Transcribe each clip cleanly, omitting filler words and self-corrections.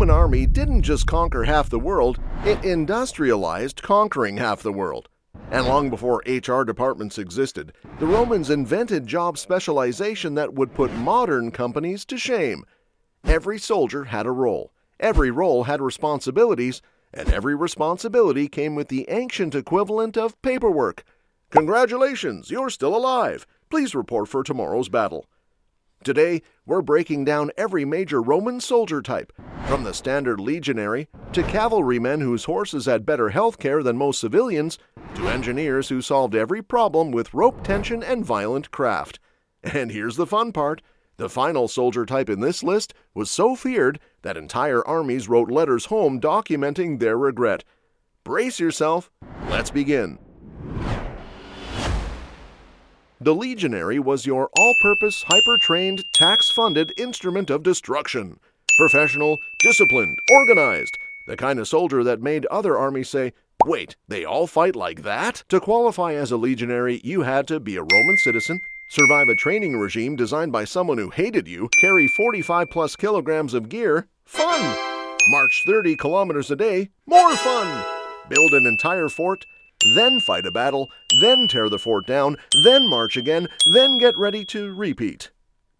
Roman army didn't just conquer half the world, it industrialized conquering half the world. And long before HR departments existed, the Romans invented job specialization that would put modern companies to shame. Every soldier had a role, every role had responsibilities, and every responsibility came with the ancient equivalent of paperwork. Congratulations, you're still alive. Please report for tomorrow's battle. Today, we're breaking down every major Roman soldier type, from the standard legionary to cavalrymen whose horses had better health care than most civilians, to engineers who solved every problem with rope tension and violent craft. And here's the fun part. The final soldier type in this list was so feared that entire armies wrote letters home documenting their regret. Brace yourself. Let's begin. The legionary was your all-purpose, hyper-trained, tax-funded instrument of destruction. Professional, disciplined, organized. The kind of soldier that made other armies say, "Wait, they all fight like that?" To qualify as a legionary, you had to be a Roman citizen, survive a training regime designed by someone who hated you, carry 45-plus kilograms of gear, fun. March 30 kilometers a day, more fun. Build an entire fort, then fight a battle, then tear the fort down, then march again, then get ready to repeat.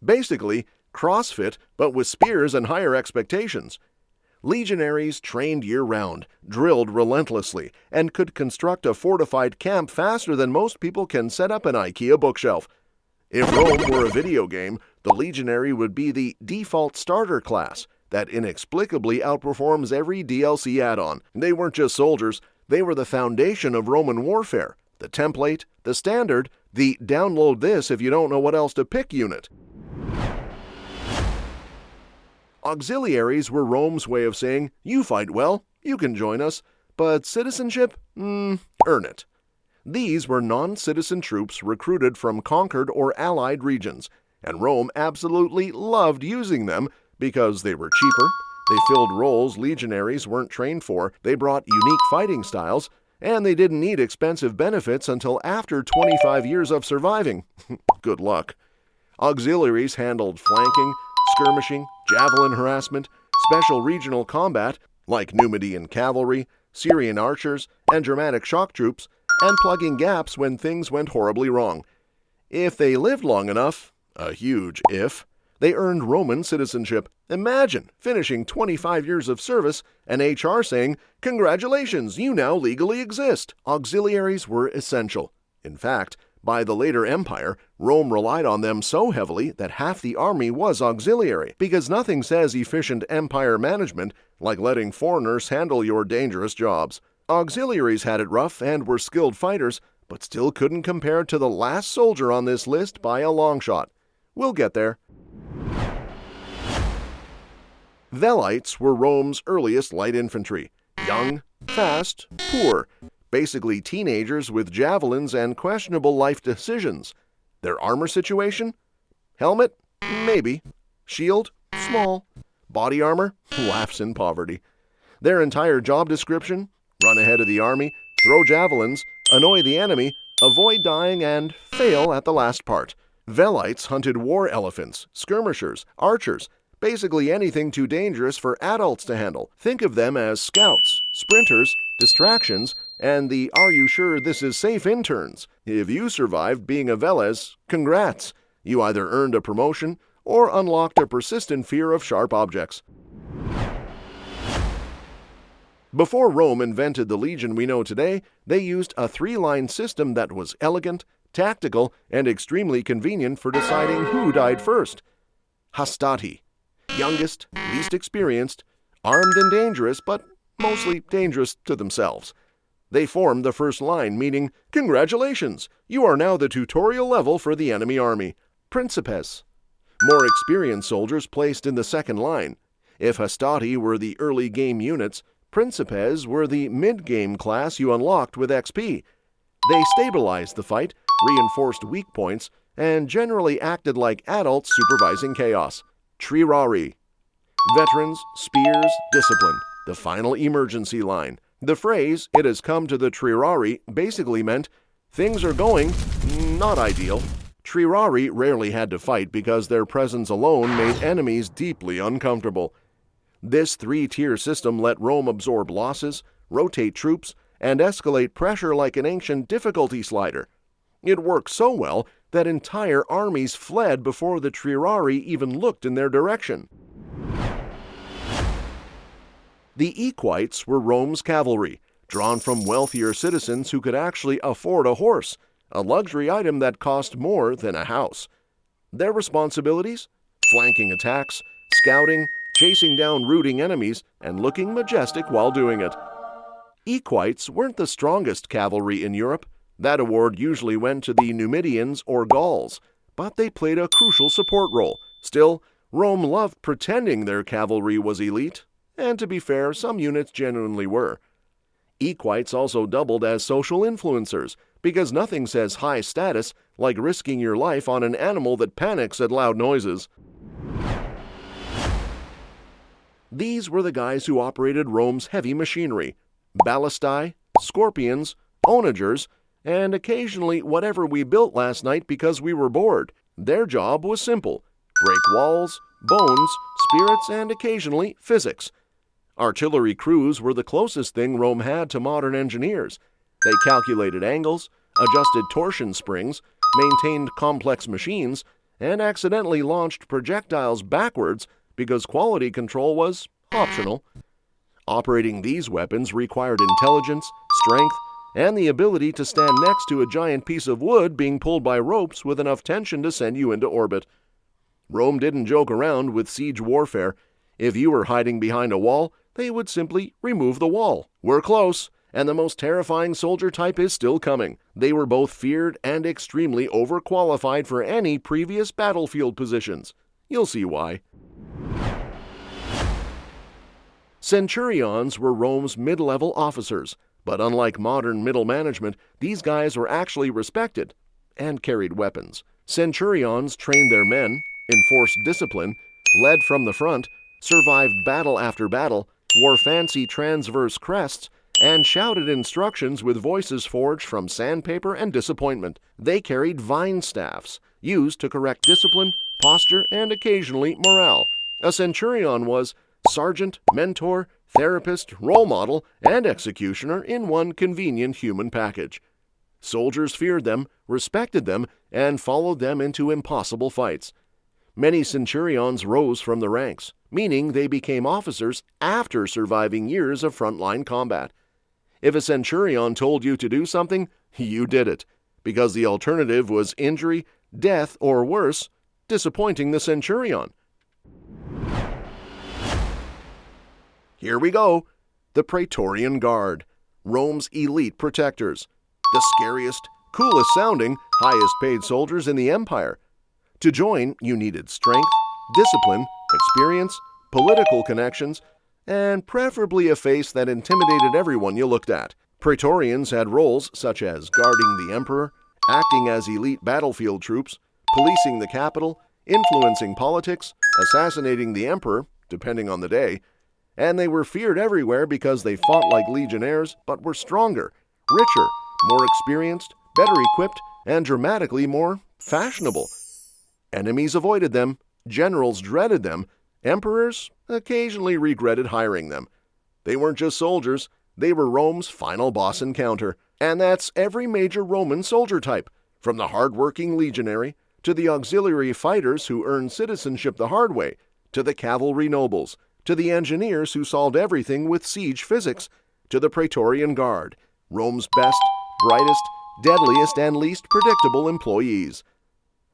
Basically, CrossFit, but with spears and higher expectations. Legionaries trained year-round, drilled relentlessly, and could construct a fortified camp faster than most people can set up an IKEA bookshelf. If Rome were a video game, the legionary would be the default starter class that inexplicably outperforms every DLC add-on. They weren't just soldiers. They were the foundation of Roman warfare, the template, the standard, the download this if you don't know what else to pick unit. Auxiliaries were Rome's way of saying, you fight well, you can join us, but citizenship? Earn it. These were non-citizen troops recruited from conquered or allied regions, and Rome absolutely loved using them because they were cheaper. They filled roles legionaries weren't trained for, they brought unique fighting styles, and they didn't need expensive benefits until after 25 years of surviving. Good luck. Auxiliaries handled flanking, skirmishing, javelin harassment, special regional combat, like Numidian cavalry, Syrian archers, and Germanic shock troops, and plugging gaps when things went horribly wrong. If they lived long enough, a huge if, they earned Roman citizenship. Imagine finishing 25 years of service and HR saying, "Congratulations, you now legally exist." Auxiliaries were essential. In fact, by the later empire, Rome relied on them so heavily that half the army was auxiliary, because nothing says efficient empire management like letting foreigners handle your dangerous jobs. Auxiliaries had it rough and were skilled fighters, but still couldn't compare to the last soldier on this list by a long shot. We'll get there. Velites were Rome's earliest light infantry. Young, fast, poor. Basically teenagers with javelins and questionable life decisions. Their armor situation? Helmet? Maybe. Shield? Small. Body armor? Laughs in poverty. Their entire job description? Run ahead of the army, throw javelins, annoy the enemy, avoid dying, and fail at the last part. Velites hunted war elephants, skirmishers, archers, basically anything too dangerous for adults to handle. Think of them as scouts, sprinters, distractions, and the "are you sure this is safe" interns. If you survived being a Veles, congrats! You either earned a promotion or unlocked a persistent fear of sharp objects. Before Rome invented the legion we know today, they used a three-line system that was elegant, tactical, and extremely convenient for deciding who died first. Hastati. Youngest, least experienced, armed and dangerous, but mostly dangerous to themselves. They formed the first line, meaning, "Congratulations! You are now the tutorial level for the enemy army." Principes. More experienced soldiers placed in the second line. If Hastati were the early game units, Principes were the mid-game class you unlocked with XP. They stabilized the fight, reinforced weak points, and generally acted like adults supervising chaos. Triarii. Veterans, spears, discipline. The final emergency line. The phrase, "it has come to the Triarii," basically meant, things are going not ideal. Triarii rarely had to fight because their presence alone made enemies deeply uncomfortable. This three-tier system let Rome absorb losses, rotate troops, and escalate pressure like an ancient difficulty slider. It worked so well that entire armies fled before the Triarii even looked in their direction. The Equites were Rome's cavalry, drawn from wealthier citizens who could actually afford a horse, a luxury item that cost more than a house. Their responsibilities? Flanking attacks, scouting, chasing down rooting enemies, and looking majestic while doing it. Equites weren't the strongest cavalry in Europe. That award usually went to the Numidians or Gauls, but they played a crucial support role. Still, Rome loved pretending their cavalry was elite, and to be fair, some units genuinely were. Equites also doubled as social influencers, because nothing says high status like risking your life on an animal that panics at loud noises. These were the guys who operated Rome's heavy machinery: ballistae, scorpions, onagers, and occasionally whatever we built last night because we were bored. Their job was simple: break walls, bones, spirits, and occasionally physics. Artillery crews were the closest thing Rome had to modern engineers. They calculated angles, adjusted torsion springs, maintained complex machines, and accidentally launched projectiles backwards because quality control was optional. Operating these weapons required intelligence, strength, and the ability to stand next to a giant piece of wood being pulled by ropes with enough tension to send you into orbit. Rome didn't joke around with siege warfare. If you were hiding behind a wall, they would simply remove the wall. We're close, and the most terrifying soldier type is still coming. They were both feared and extremely overqualified for any previous battlefield positions. You'll see why. Centurions were Rome's mid-level officers, but unlike modern middle management, these guys were actually respected and carried weapons. Centurions trained their men, enforced discipline, led from the front, survived battle after battle, wore fancy transverse crests, and shouted instructions with voices forged from sandpaper and disappointment. They carried vine staffs, used to correct discipline, posture, and occasionally morale. A centurion was sergeant, mentor, therapist, role model, and executioner in one convenient human package. Soldiers feared them, respected them, and followed them into impossible fights. Many centurions rose from the ranks, meaning they became officers after surviving years of frontline combat. If a centurion told you to do something, you did it, because the alternative was injury, death, or worse, disappointing the centurion. Here we go. The Praetorian Guard, Rome's elite protectors, the scariest, coolest sounding, highest paid soldiers in the empire. To join, you needed strength, discipline, experience, political connections, and preferably a face that intimidated everyone you looked at. Praetorians had roles such as guarding the emperor, acting as elite battlefield troops, policing the capital, influencing politics, assassinating the emperor, depending on the day, and they were feared everywhere because they fought like legionnaires but were stronger, richer, more experienced, better equipped, and dramatically more fashionable. Enemies avoided them, generals dreaded them, emperors occasionally regretted hiring them. They weren't just soldiers, they were Rome's final boss encounter. And that's every major Roman soldier type, from the hard-working legionary, to the auxiliary fighters who earned citizenship the hard way, to the cavalry nobles, to the engineers who solved everything with siege physics, to the Praetorian Guard, Rome's best, brightest, deadliest, and least predictable employees.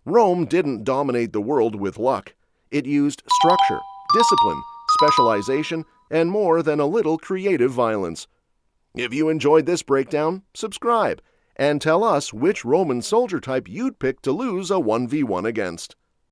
Rome didn't dominate the world with luck. It used structure, discipline, specialization, and more than a little creative violence. If you enjoyed this breakdown, subscribe and tell us which Roman soldier type you'd pick to lose a 1v1 against.